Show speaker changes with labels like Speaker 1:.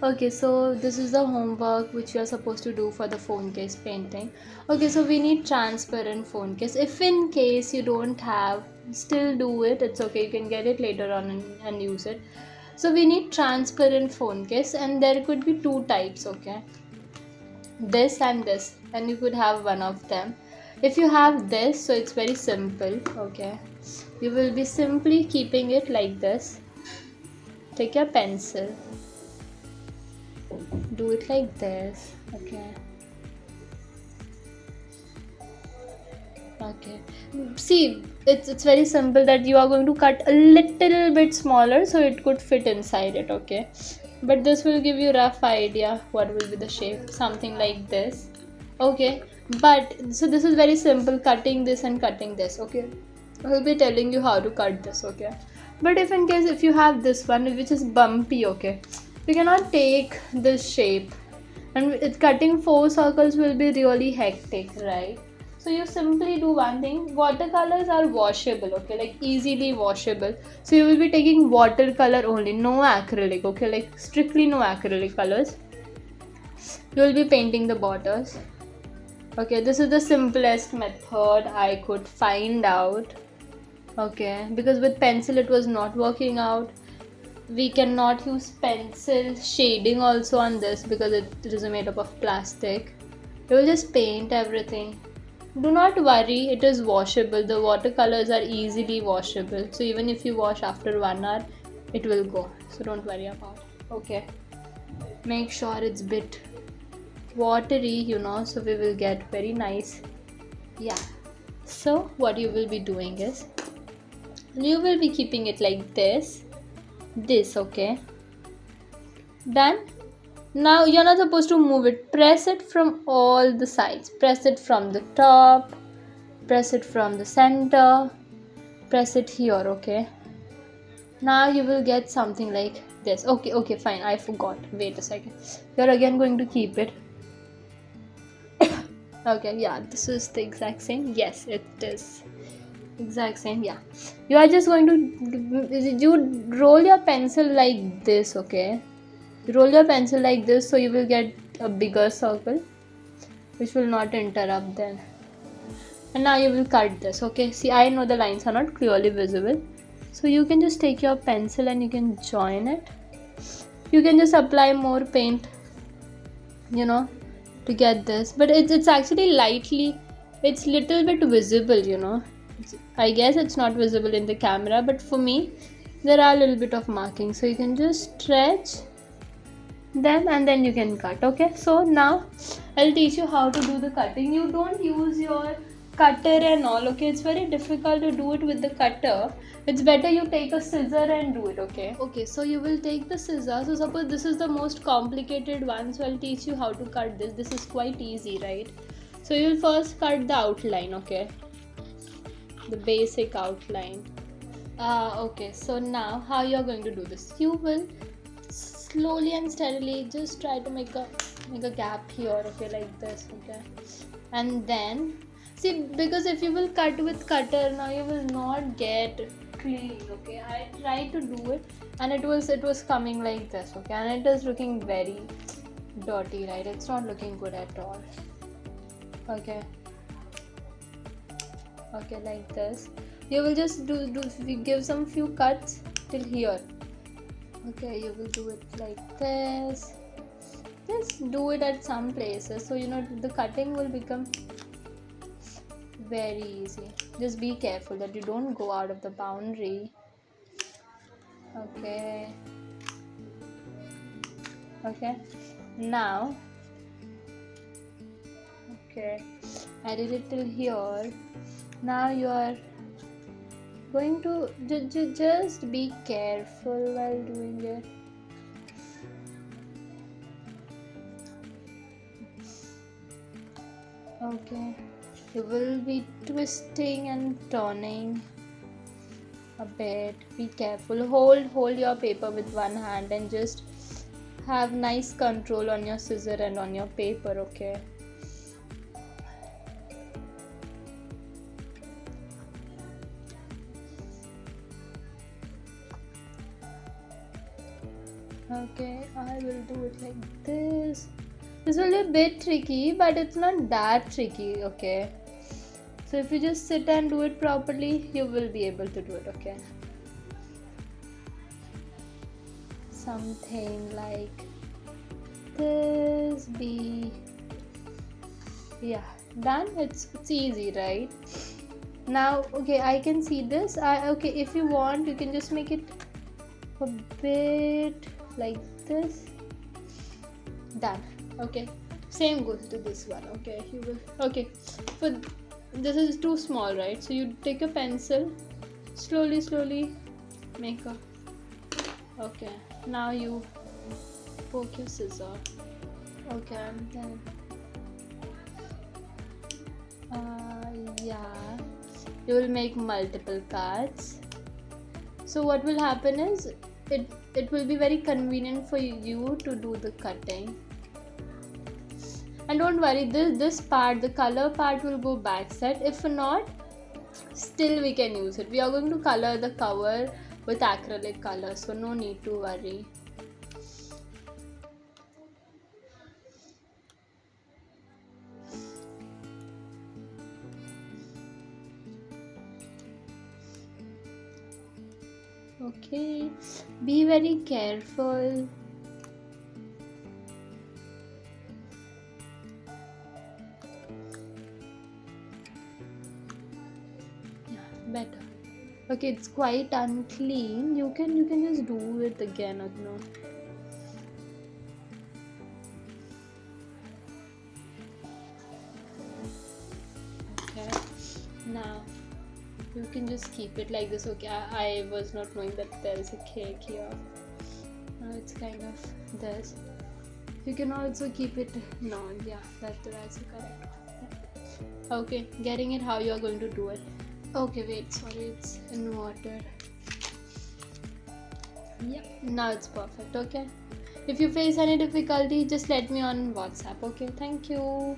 Speaker 1: Okay, so this is the homework which you are supposed to do for the phone case painting. Okay, so we need transparent phone case. If in case you don't have, still do it. It's okay. You can get it later on and use it. So we need transparent phone case, and there could be two types. Okay, this, and you could have one of them. If you have this, so it's very simple. Okay, you will be simply keeping it like this. Take your pencil, do it like this. Okay, see, it's very simple that you are going to cut a little bit smaller so it could fit inside it. Okay, but this will give you rough idea what will be the shape, something like this. Okay, but so this is very simple, cutting this and cutting this. Okay, I will be telling you how to cut this. Okay, but if in case if you have this one which is bumpy, okay, you cannot take this shape, and cutting four circles will be really hectic, right? So you simply do one thing. Watercolors are washable, okay, like easily washable. So you will be taking watercolor only, no acrylic, okay, like strictly no acrylic colors. You will be painting the borders. Okay, this is the simplest method I could find out. Okay, because with pencil it was not working out. We cannot use pencil shading also on this because it is made up of plastic. You will just paint everything. Do not worry, it is washable. The watercolors are easily washable. So even if you wash after 1 hour, it will go. So don't worry about it. Okay. Make sure it's bit watery, so we will get very nice. Yeah. So what you will be doing is, you will be keeping it like this, okay? Done. Now you're not supposed to move it. Press it from all the sides. Press it from the top. Press it from the center. Press it here, okay? Now you will get something like this. Okay, fine. I forgot. Wait a second. You're again going to keep it. Okay, yeah, this is the exact same. Yes, it is. Exact same, yeah. You are just going to you roll your pencil like this, okay? Roll your pencil like this so you will get a bigger circle which will not interrupt then. And now you will cut this. Okay, see, I know the lines are not clearly visible, so you can just take your pencil and you can join it. You can just apply more paint, to get this, but it's actually lightly, it's little bit visible. I guess it's not visible in the camera, but for me there are a little bit of markings, so you can just stretch them and then you can cut. Okay, so now I'll teach you how to do the cutting. You don't use your cutter and all, okay? It's very difficult to do it with the cutter. It's better you take a scissor and do it. Okay, so you will take the scissor. So suppose this is the most complicated one, so I'll teach you how to cut this is quite easy, right? So you'll first cut the outline, okay, the basic outline. Okay, so now how you're going to do this? You will slowly and steadily just try to make a gap here, okay, like this, okay? And then see, because if you will cut with cutter, now you will not get clean, okay? I tried to do it and it was coming like this, okay, and it is looking very dirty, right? It's not looking good at all. Okay, like this. You will just give some few cuts till here. Okay, you will do it like this. Just do it at some places so the cutting will become very easy. Just be careful that you don't go out of the boundary. Okay, now, okay, I did it till here. Now you are going to just be careful while doing it. Okay, you will be twisting and turning a bit. Be careful. Hold your paper with one hand and just have nice control on your scissor and on your paper, okay? Okay, I will do it like this. This will be a bit tricky, but it's not that tricky, okay? So if you just sit and do it properly, you will be able to do it, okay? Something like this, yeah, done. It's easy, right? Now, okay, I can see this. Okay, if you want, you can just make it a bit like this. Done. Okay, same goes to this one. Okay, you will. Okay, for this is too small, right? So you take a pencil, slowly make a. Okay, now you poke your scissor. Okay, and then yeah, you will make multiple cards. So what will happen is it will be very convenient for you to do the cutting. And don't worry, this part, the color part, will go back set. If not, still we can use it. We are going to color the cover with acrylic color, so no need to worry. Okay, be very careful. Yeah, better. Okay, it's quite unclean. You can just do it again, no. Okay, now you can just keep it like this. Okay, I was not knowing that there is a cake here. Now it's kind of this. You can also keep it. No, yeah, that's correct. Okay, getting it how you are going to do it. Okay, wait, sorry, it's in water. Yeah, now it's perfect. Okay, if you face any difficulty, just let me on WhatsApp. Okay, thank you.